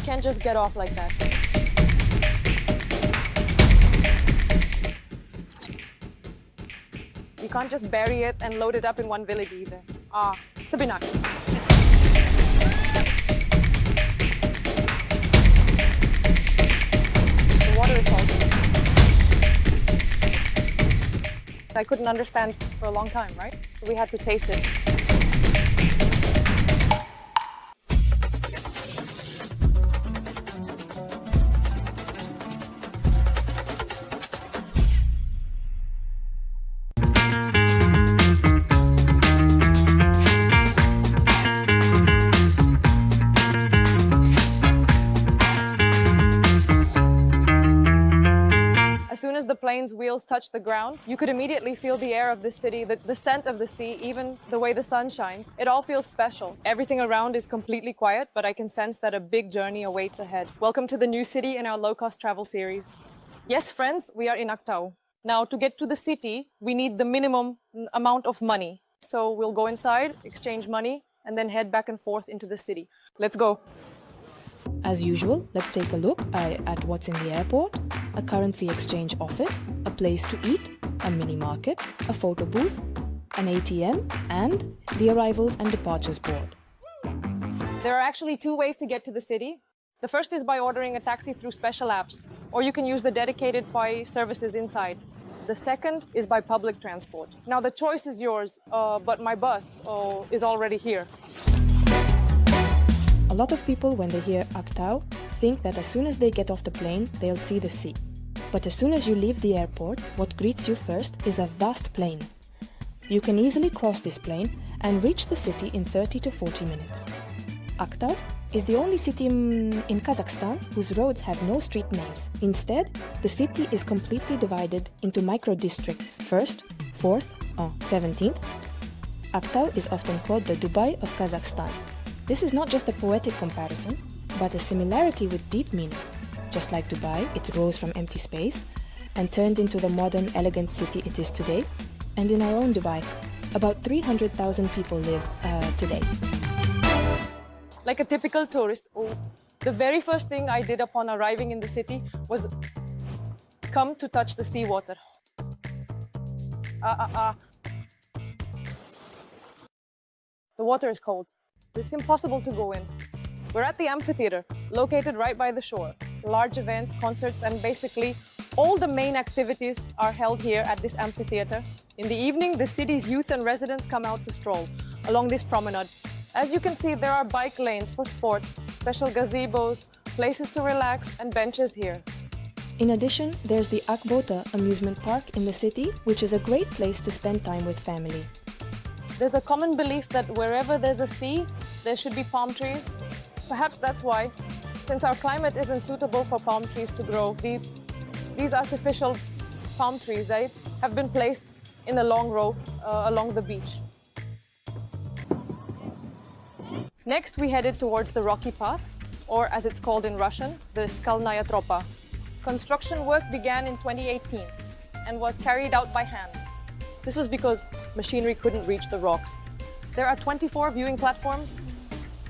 can't just get off like that. You can't just bury it and load it up in one village either. Sabinak. The water is salty. I couldn't understand for a long time, right? So we had to taste it. As soon as the plane's wheels touched the ground, you could immediately feel the air of the city, the scent of the sea, even the way the sun shines. It all feels special. Everything around is completely quiet, but I can sense that a big journey awaits ahead. Welcome to the new city in our low-cost travel series. Yes, friends, we are in Aktau. Now, to get to the city, we need the minimum amount of money. So we'll go inside, exchange money, and then head back and forth into the city. Let's go. As usual, let's take a look at what's in the airport: a currency exchange office, a place to eat, a mini market, a photo booth, an ATM, and the arrivals and departures board. There are actually two ways to get to the city. The first is by ordering a taxi through special apps, or you can use the dedicated Pi services inside. The second is by public transport. Now the choice is yours, but my bus is already here. A lot of people, when they hear Aktau, think that as soon as they get off the plane, they'll see the sea. But as soon as you leave the airport, what greets you first is a vast plain. You can easily cross this plain and reach the city in 30 to 40 minutes. Aktau is the only city in Kazakhstan whose roads have no street names. Instead, the city is completely divided into micro-districts: 1st, 4th, 17th. Aktau is often called the Dubai of Kazakhstan. This is not just a poetic comparison, but a similarity with deep meaning. Just like Dubai, it rose from empty space and turned into the modern, elegant city it is today. And in our own Dubai, about 300,000 people live today. Like a typical tourist, the very first thing I did upon arriving in the city was come to touch the seawater. The water is cold. It's impossible to go in. We're at the amphitheater, located right by the shore. Large events, concerts, and basically all the main activities are held here at this amphitheater. In the evening, the city's youth and residents come out to stroll along this promenade. As you can see, there are bike lanes for sports, special gazebos, places to relax, and benches here. In addition, there's the Akbota amusement park in the city, which is a great place to spend time with family. There's a common belief that wherever there's a sea, there should be palm trees. Perhaps that's why, since our climate isn't suitable for palm trees to grow, these artificial palm trees, they have been placed in a long row along the beach. Next, we headed towards the rocky path, or as it's called in Russian, the Skalnaya Tropa. Construction work began in 2018 and was carried out by hand. This was because machinery couldn't reach the rocks. There are 24 viewing platforms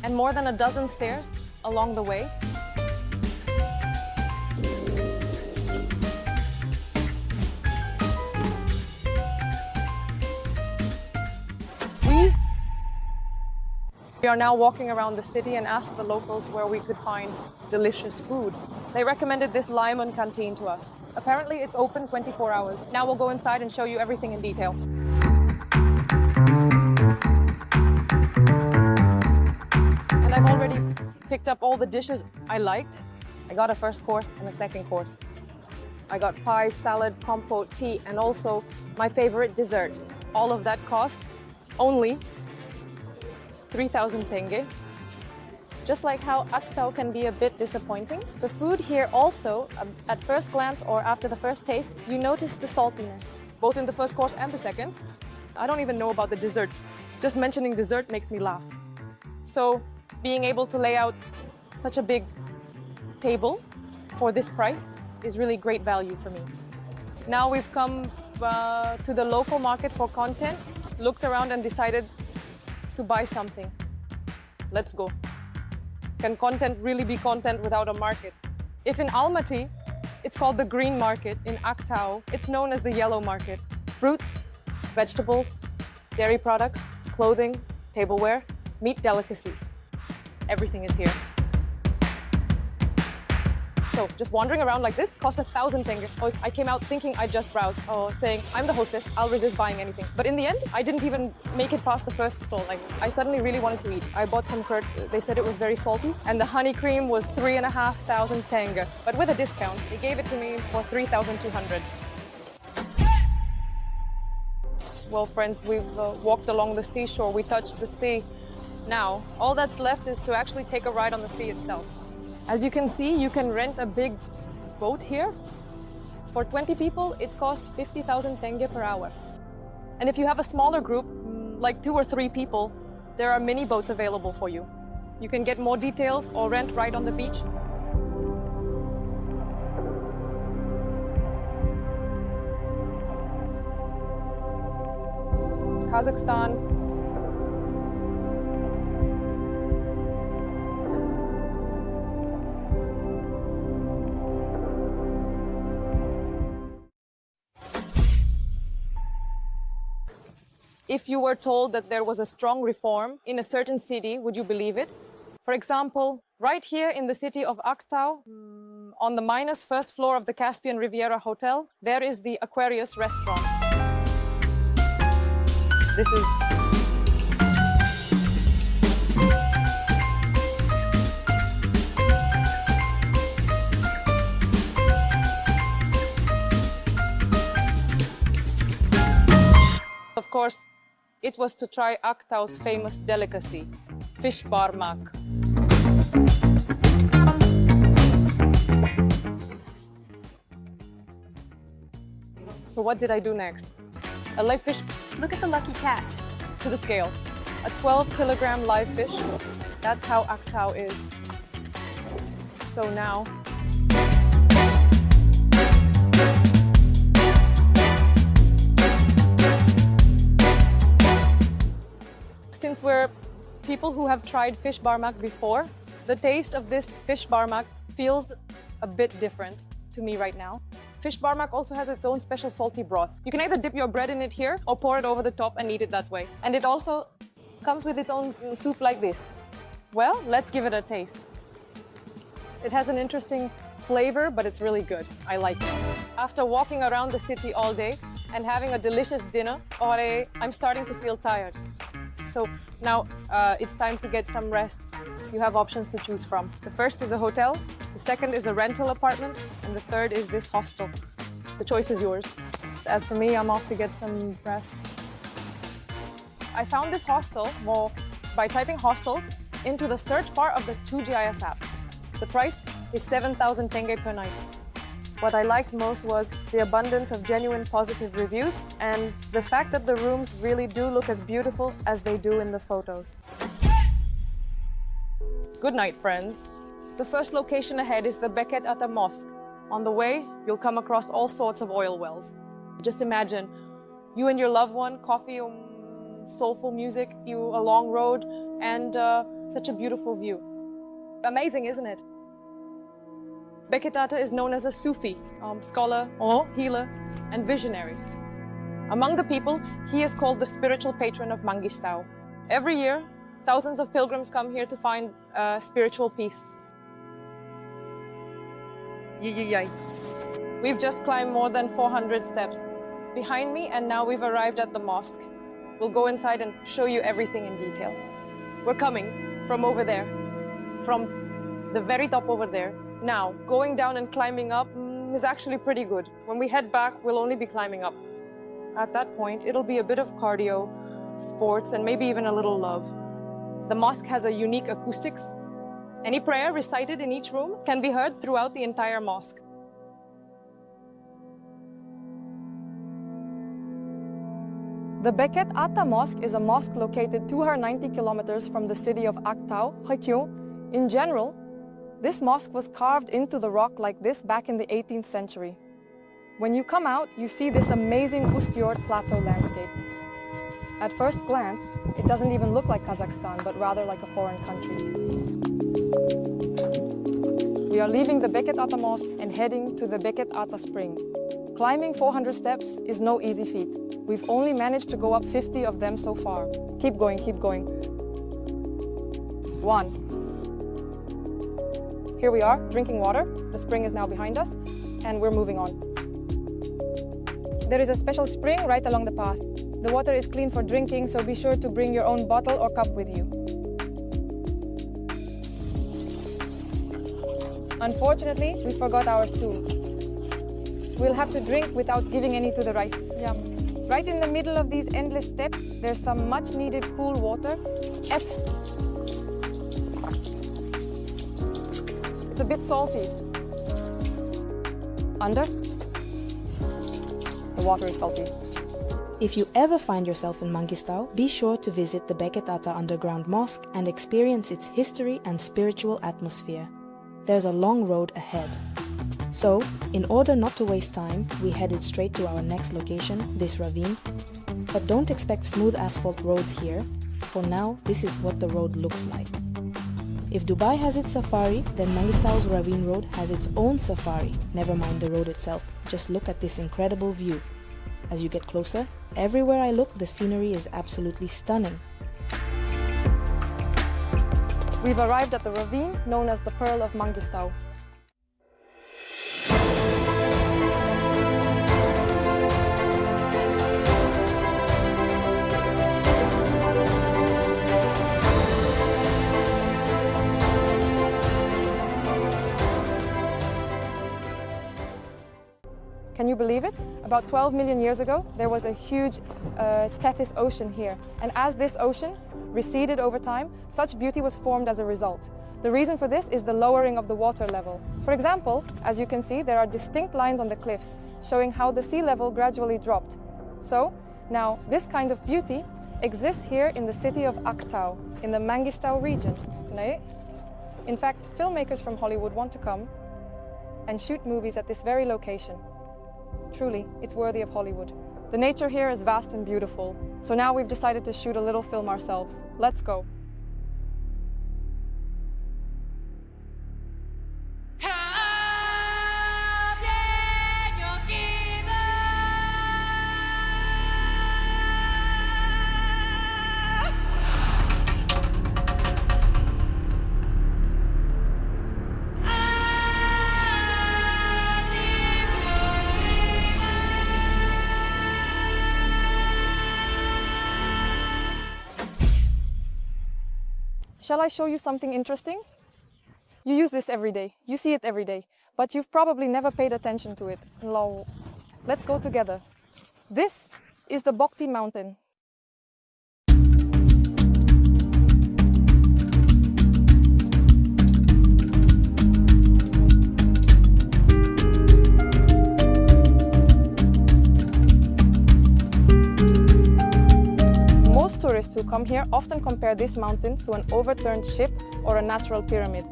and more than a dozen stairs along the way. We are now walking around the city and asked the locals where we could find delicious food. They recommended this Limon canteen to us. Apparently it's open 24 hours. Now we'll go inside and show you everything in detail. And I've already picked up all the dishes I liked. I got a first course and a second course. I got pie, salad, compote, tea, and also my favorite dessert. All of that cost only 3,000 tenge. Just like how Aktau can be a bit disappointing, the food here also, at first glance or after the first taste, you notice the saltiness, both in the first course and the second. I don't even know about the desserts. Just mentioning dessert makes me laugh. So being able to lay out such a big table for this price is really great value for me. Now we've come to the local market for content, looked around and decided to buy something. Let's go. Can content really be content without a market? If in Almaty, it's called the green market, in Aktau, it's known as the yellow market. Fruits, vegetables, dairy products, clothing, tableware, meat delicacies. Everything is here. So just wandering around like this cost 1,000 tenge. I came out thinking I'd just browse, saying, I'm the hostess, I'll resist buying anything. But in the end, I didn't even make it past the first stall. Like, I suddenly really wanted to eat. I bought some curd, they said it was very salty, and the honey cream was 3,500 tenge. But with a discount, they gave it to me for 3,200. Well, friends, we've walked along the seashore, we touched the sea. Now, all that's left is to actually take a ride on the sea itself. As you can see, you can rent a big boat here. For 20 people, it costs 50,000 tenge per hour. And if you have a smaller group, like 2 or 3 people, there are mini boats available for you. You can get more details or rent right on the beach. Kazakhstan. If you were told that there was a strong reform in a certain city, would you believe it? For example, right here in the city of Aktau, on the -1st floor of the Caspian Riviera Hotel, there is the Aquarius Restaurant. This is of course, it was to try Aktau's famous delicacy, fishbarmak. So what did I do next? A live fish. Look at the lucky catch. To the scales. A 12-kilogram live fish. That's how Aktau is. So now, since we're people who have tried fishbarmak before, the taste of this fishbarmak feels a bit different to me right now. Fishbarmak also has its own special salty broth. You can either dip your bread in it here or pour it over the top and eat it that way. And it also comes with its own soup like this. Well, let's give it a taste. It has an interesting flavor, but it's really good. I like it. After walking around the city all day and having a delicious dinner, I'm starting to feel tired. So now it's time to get some rest. You have options to choose from. The first is a hotel, the second is a rental apartment, and the third is this hostel. The choice is yours. As for me, I'm off to get some rest. I found this hostel by typing hostels into the search bar of the 2GIS app. The price is 7,000 tenge per night. What I liked most was the abundance of genuine positive reviews and the fact that the rooms really do look as beautiful as they do in the photos. Good night, friends. The first location ahead is the Becket Ata Mosque. On the way, you'll come across all sorts of oil wells. Just imagine you and your loved one, coffee, soulful music, a long road, and such a beautiful view. Amazing, isn't it? Becket Ata is known as a Sufi, scholar, healer, and visionary. Among the people, he is called the spiritual patron of Mangistau. Every year, thousands of pilgrims come here to find spiritual peace. We've just climbed more than 400 steps behind me, and now we've arrived at the mosque. We'll go inside and show you everything in detail. We're coming from over there, from the very top over there. Now, going down and climbing up is actually pretty good. When we head back, we'll only be climbing up. At that point, it'll be a bit of cardio, sports, and maybe even a little love. The mosque has a unique acoustics. Any prayer recited in each room can be heard throughout the entire mosque. The Becket Ata Mosque is a mosque located 290 kilometers from the city of Aktau. In general, this mosque was carved into the rock like this back in the 18th century. When you come out, you see this amazing Ustjord plateau landscape. At first glance, it doesn't even look like Kazakhstan, but rather like a foreign country. are leaving the Becket Ata Mosque and heading to the Becket Ata Spring. Climbing 400 steps is no easy feat. We've only managed to go up 50 of them so far. Keep going, keep going. 1. Here we are, drinking water. The spring is now behind us, and we're moving on. There is a special spring right along the path. The water is clean for drinking, so be sure to bring your own bottle or cup with you. Unfortunately, we forgot ours too. We'll have to drink without giving any to the rice. Yum. Right in the middle of these endless steps, there's some much needed cool water. It's a bit salty. Under? The water is salty. If you ever find yourself in Mangistau, be sure to visit the Becket Ata underground mosque and experience its history and spiritual atmosphere. There's a long road ahead. So, in order not to waste time, we headed straight to our next location, this ravine. But don't expect smooth asphalt roads here. For now, this is what the road looks like. If Dubai has its safari, then Mangistau's ravine road has its own safari. Never mind the road itself, just look at this incredible view. As you get closer, everywhere I look, the scenery is absolutely stunning. We've arrived at the ravine known as the Pearl of Mangistau. Can you believe it? About 12 million years ago, there was a huge Tethys ocean here. And as this ocean receded over time, such beauty was formed as a result. The reason for this is the lowering of the water level. For example, as you can see, there are distinct lines on the cliffs, showing how the sea level gradually dropped. So, now this kind of beauty exists here in the city of Aktau, in the Mangistau region. In fact, filmmakers from Hollywood want to come and shoot movies at this very location. Truly, it's worthy of Hollywood. The nature here is vast and beautiful, so now we've decided to shoot a little film ourselves. Let's go. Shall I show you something interesting? You use this every day, you see it every day, but you've probably never paid attention to it. Let's go together. This is the Bokti Mountain. Most tourists who come here often compare this mountain to an overturned ship or a natural pyramid.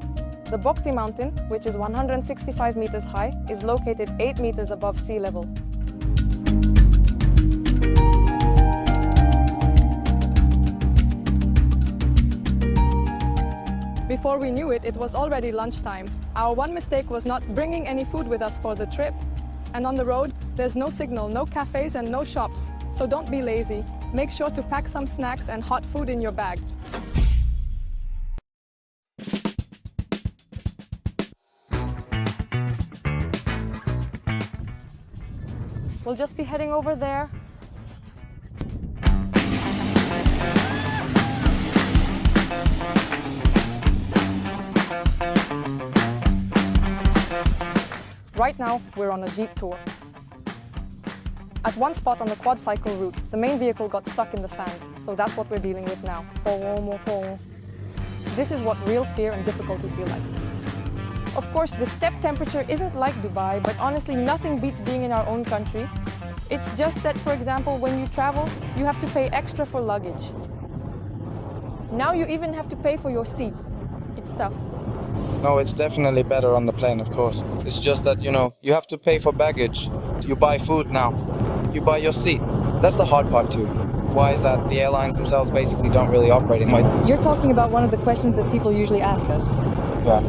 The Bokti Mountain, which is 165 meters high, is located 8 meters above sea level. Before we knew it, it was already lunchtime. Our one mistake was not bringing any food with us for the trip. And on the road, there's no signal, no cafes and no shops. So don't be lazy. Make sure to pack some snacks and hot food in your bag. We'll just be heading over there. Right now, we're on a jeep tour. At one spot on the quad cycle route, the main vehicle got stuck in the sand, so that's what we're dealing with now. This is what real fear and difficulty feel like. Of course, the step temperature isn't like Dubai, but honestly, nothing beats being in our own country. It's just that, for example, when you travel, you have to pay extra for luggage. Now you even have to pay for your seat. It's tough. No, it's definitely better on the plane, of course. It's just that, you have to pay for baggage. You buy food now. You buy your seat. That's the hard part too. Why is that? The airlines themselves basically don't really operate in. You're talking about one of the questions that people usually ask us. Yeah.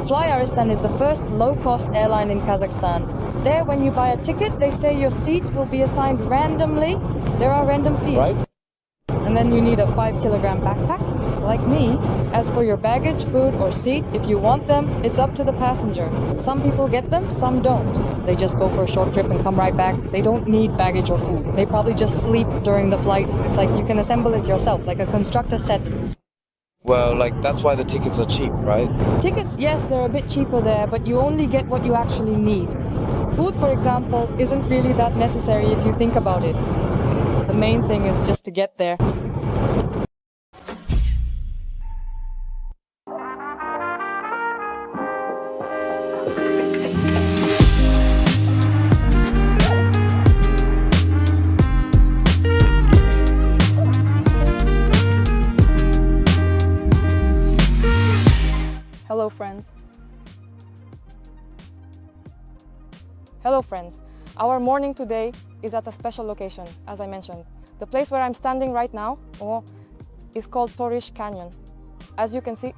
Fly is the first low-cost airline in Kazakhstan. There, when you buy a ticket, they say your seat will be assigned randomly. There are random seats. Right? And then you need a 5-kilogram backpack, like me. As for your baggage, food, or seat, if you want them, it's up to the passenger. Some people get them, some don't. They just go for a short trip and come right back. They don't need baggage or food. They probably just sleep during the flight. It's like you can assemble it yourself, like a constructor set. Well, like, that's why the tickets are cheap, right? Tickets, yes, they're a bit cheaper there, but you only get what you actually need. Food, for example, isn't really that necessary if you think about it. The main thing is just to get there. Hello friends. Hello friends. Our morning today is at a special location, as I mentioned. The place where I'm standing right now is called Torish Canyon. As you can see,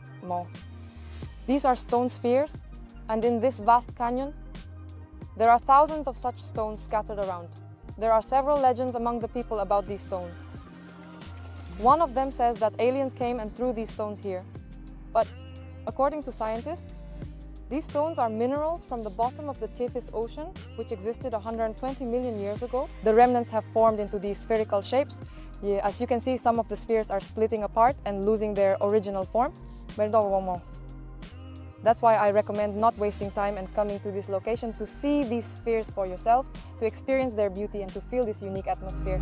these are stone spheres, and in this vast canyon, there are thousands of such stones scattered around. There are several legends among the people about these stones. One of them says that aliens came and threw these stones here. But according to scientists, these stones are minerals from the bottom of the Tethys Ocean, which existed 120 million years ago. The remnants have formed into these spherical shapes. As you can see, some of the spheres are splitting apart and losing their original form. That's why I recommend not wasting time and coming to this location to see these spheres for yourself, to experience their beauty and to feel this unique atmosphere.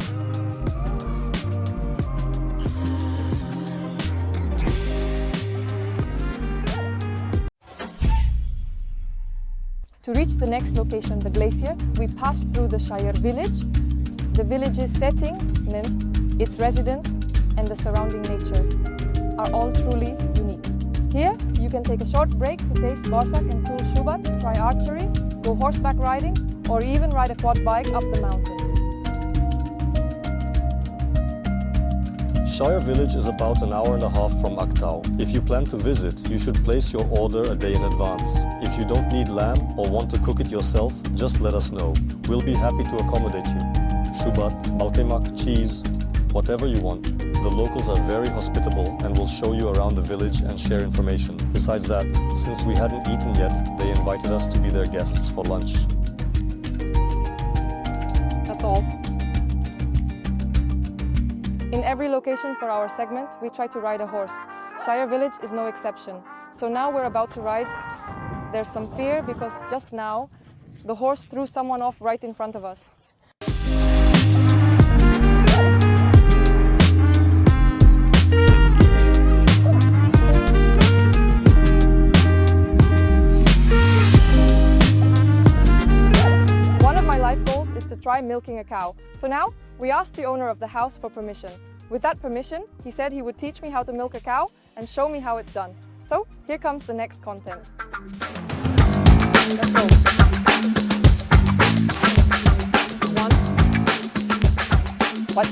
To reach the next location, the glacier, we passed through the Shayyr Village. The village's setting, its residents, and the surrounding nature are all truly unique. Here, you can take a short break to taste borsak and cool shubat, try archery, go horseback riding, or even ride a quad bike up the mountain. Shayyr Village is about an hour and a half from Aktau. If you plan to visit, you should place your order a day in advance. If you don't need lamb or want to cook it yourself, just let us know. We'll be happy to accommodate you. Shubat, balkaymak, cheese, whatever you want. The locals are very hospitable and will show you around the village and share information. Besides that, since we hadn't eaten yet, they invited us to be their guests for lunch. That's all. In every location for our segment, we try to ride a horse. Shayyr Village is no exception. So now we're about to ride. There's some fear because just now, the horse threw someone off right in front of us. One of my life goals is to try milking a cow. So now, we asked the owner of the house for permission. With that permission, he said he would teach me how to milk a cow and show me how it's done. So, here comes the next content. Let's go. 1. What?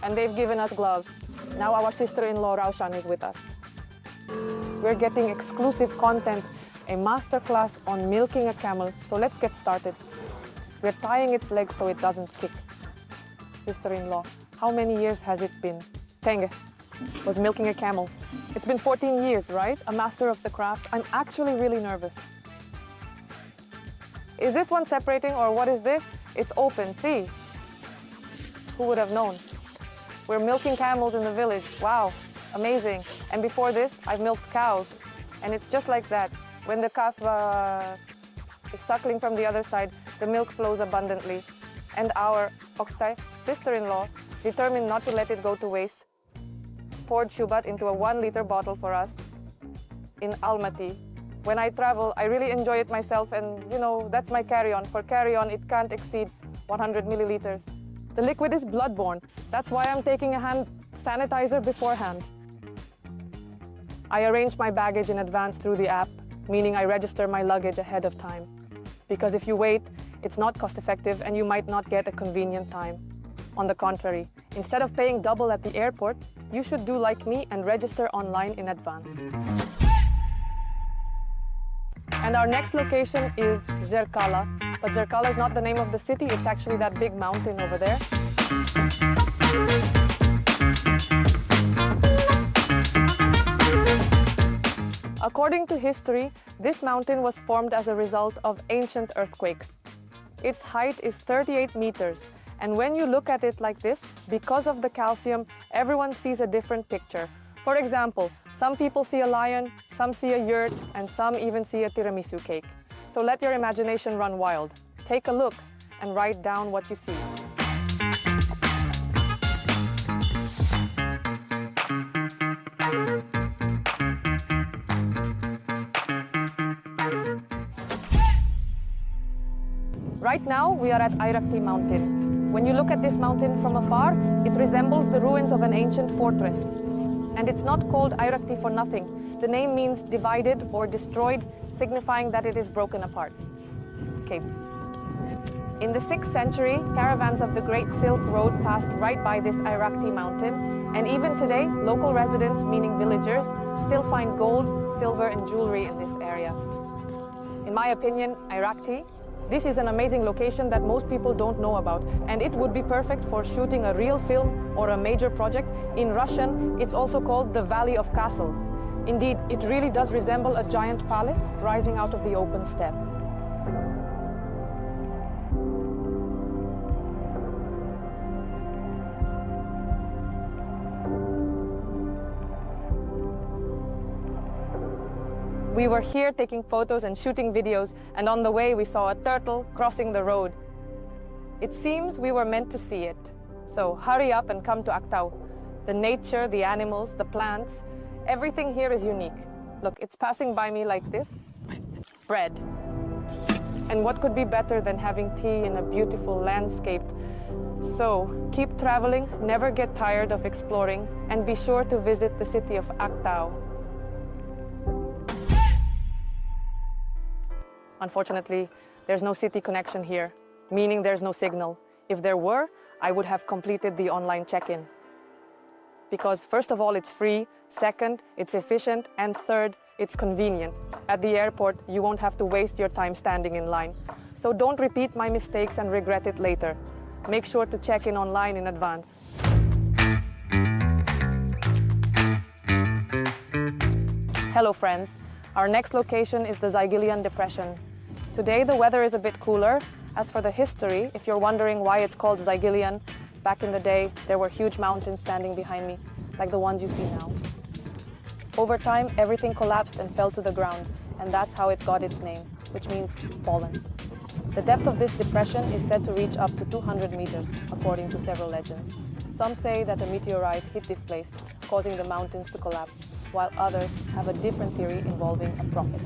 And they've given us gloves. Now our sister-in-law Raushan is with us. We're getting exclusive content, a masterclass on milking a camel. So let's get started. We're tying its legs so it doesn't kick. Sister-in-law, how many years has it been? Tenge was milking a camel. It's been 14 years, right? A master of the craft. I'm actually really nervous. Is this one separating or what is this? It's open, see? Who would have known? We're milking camels in the village. Wow, amazing. And before this, I've milked cows. And it's just like that. When the calf is suckling from the other side, the milk flows abundantly. And our Aktau sister-in-law, determined not to let it go to waste, poured shubat into a 1-liter bottle for us in Almaty. When I travel, I really enjoy it myself, and you know, that's my carry-on. For carry-on, it can't exceed 100 milliliters. The liquid is bloodborne. That's why I'm taking a hand sanitizer beforehand. I arrange my baggage in advance through the app, meaning I register my luggage ahead of time. Because if you wait, it's not cost-effective and you might not get a convenient time. On the contrary, instead of paying double at the airport, you should do like me and register online in advance. And our next location is Zhygylgan, but Zhygylgan is not the name of the city, it's actually that big mountain over there. According to history, this mountain was formed as a result of ancient earthquakes. Its height is 38 meters, and when you look at it like this, because of the calcium, everyone sees a different picture. For example, some people see a lion, some see a yurt, and some even see a tiramisu cake. So let your imagination run wild. Take a look and write down what you see. Right now, we are at Ayrakty Mountain. When you look at this mountain from afar, it resembles the ruins of an ancient fortress. And it's not called Ayrakty for nothing. The name means divided or destroyed, signifying that it is broken apart. Okay. In the 6th century, caravans of the Great Silk Road passed right by this Ayrakty Mountain, and even today, local residents, meaning villagers, still find gold, silver, and jewelry in this area. In my opinion, Ayrakty, this is an amazing location that most people don't know about, and it would be perfect for shooting a real film or a major project. In Russian, it's also called the Valley of Castles. Indeed, it really does resemble a giant palace rising out of the open steppe. We were here taking photos and shooting videos, and on the way we saw a turtle crossing the road. It seems we were meant to see it. So hurry up and come to Aktau. The nature, the animals, the plants, everything here is unique. Look, it's passing by me like this. Bread. And what could be better than having tea in a beautiful landscape? So keep traveling, never get tired of exploring, and be sure to visit the city of Aktau. Unfortunately, there's no city connection here, meaning there's no signal. If there were, I would have completed the online check-in. Because first of all, it's free, second, it's efficient, and third, it's convenient. At the airport, you won't have to waste your time standing in line. So don't repeat my mistakes and regret it later. Make sure to check in online in advance. Hello friends, our next location is the Zhygylgan Depression. Today the weather is a bit cooler. As for the history, if you're wondering why it's called Zhygylgan, back in the day there were huge mountains standing behind me, like the ones you see now. Over time, everything collapsed and fell to the ground, and that's how it got its name, which means fallen. The depth of this depression is said to reach up to 200 meters, according to several legends. Some say that a meteorite hit this place, causing the mountains to collapse, while others have a different theory involving a prophet.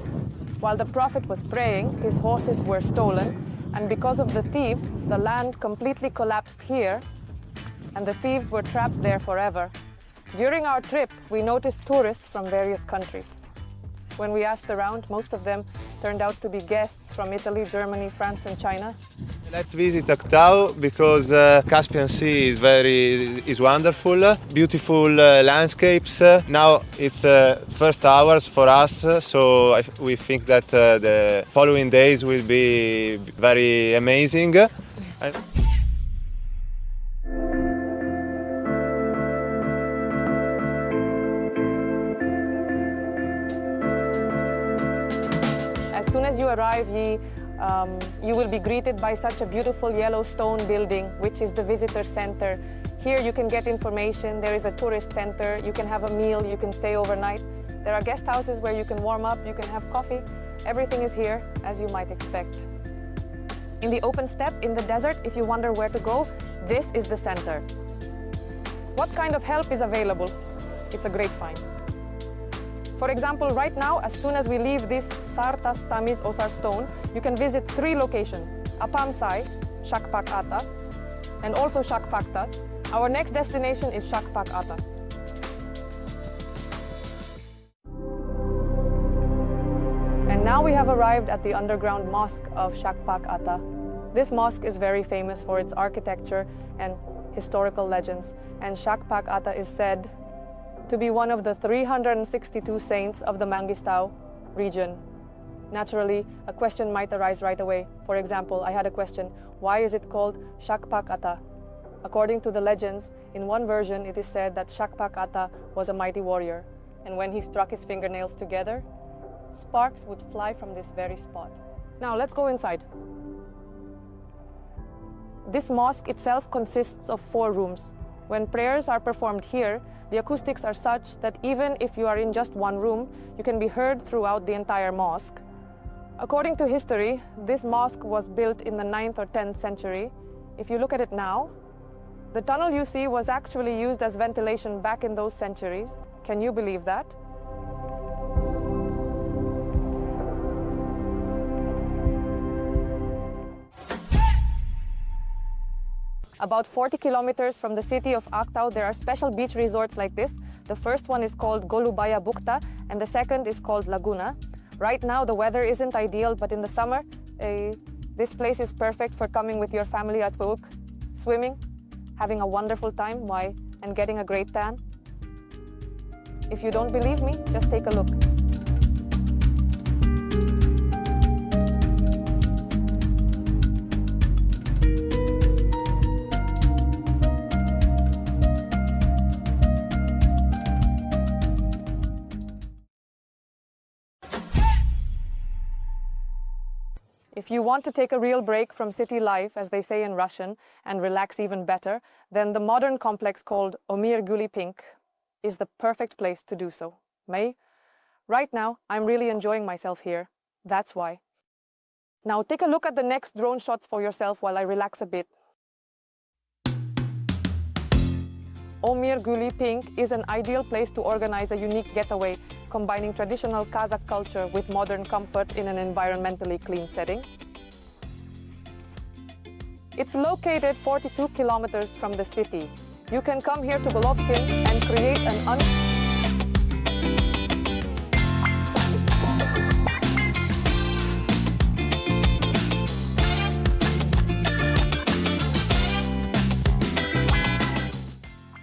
While the prophet was praying, his horses were stolen, and because of the thieves, the land completely collapsed here, and the thieves were trapped there forever. During our trip, we noticed tourists from various countries. When we asked around, most of them turned out to be guests from Italy, Germany, France, and China. Let's visit Aktau because Caspian Sea is wonderful, beautiful landscapes. Now it's first hours for us, so we think that the following days will be very amazing. As soon as you arrive, you will be greeted by such a beautiful yellow stone building, which is the visitor center. Here you can get information, there is a tourist center, you can have a meal, you can stay overnight. There are guest houses where you can warm up, you can have coffee. Everything is here, as you might expect. In the open steppe, in the desert, if you wonder where to go, this is the center. What kind of help is available? It's a great find. For example, right now, as soon as we leave this Sartas Tamiz Osar stone, you can visit 3 locations: Apamsai, Shakpak Ata, and also Shakpaktas. Our next destination is Shakpak Ata. And now we have arrived at the underground mosque of Shakpak Ata. This mosque is very famous for its architecture and historical legends, and Shakpak Ata is said to be one of the 362 saints of the Mangistau region. Naturally, a question might arise right away. For example, I had a question, why is it called Shakpak Ata? According to the legends, in one version it is said that Shakpak Ata was a mighty warrior, and when he struck his fingernails together, sparks would fly from this very spot. Now let's go inside. This mosque itself consists of 4 rooms. When prayers are performed here, the acoustics are such that even if you are in just one room, you can be heard throughout the entire mosque. According to history, this mosque was built in the 9th or 10th century. If you look at it now, the tunnel you see was actually used as ventilation back in those centuries. Can you believe that? About 40 kilometers from the city of Aktau, there are special beach resorts like this. The first one is called Golubaya Bukta, and the second is called Laguna. Right now, the weather isn't ideal, but in the summer, this place is perfect for coming with your family at work, swimming, having a wonderful time, and getting a great tan. If you don't believe me, just take a look. If you want to take a real break from city life, as they say in Russian, and relax even better, then the modern complex called Omir Guli Pink is the perfect place to do so. May? Right now, I'm really enjoying myself here. That's why. Now take a look at the next drone shots for yourself while I relax a bit. Omir Guli Pink is an ideal place to organize a unique getaway, combining traditional Kazakh culture with modern comfort in an environmentally clean setting. It's located 42 kilometers from the city. You can come here to Golovkin and create an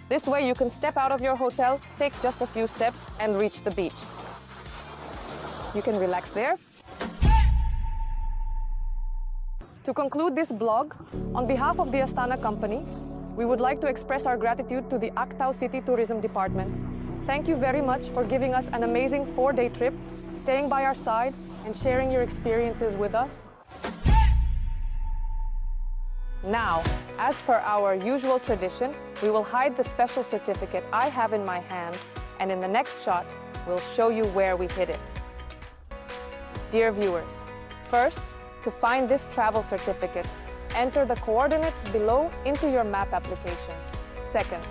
This way you can step out of your hotel, take just a few steps and reach the beach. You can relax there. To conclude this blog, on behalf of the Astana company, we would like to express our gratitude to the Aktau City Tourism Department. Thank you very much for giving us an amazing 4-day trip, staying by our side and sharing your experiences with us. Now, as per our usual tradition, we will hide the special certificate I have in my hand, and in the next shot, we'll show you where we hid it. Dear viewers, first, to find this travel certificate, enter the coordinates below into your map application. Second,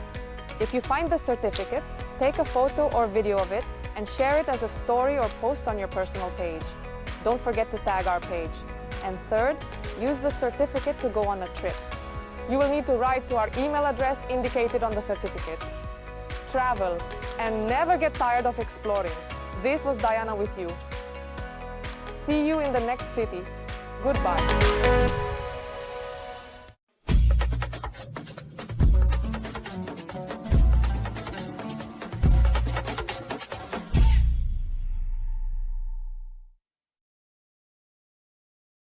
if you find the certificate, take a photo or video of it and share it as a story or post on your personal page. Don't forget to tag our page. And third, use the certificate to go on a trip. You will need to write to our email address indicated on the certificate. Travel and never get tired of exploring. This was Diana with you. See you in the next city. Goodbye.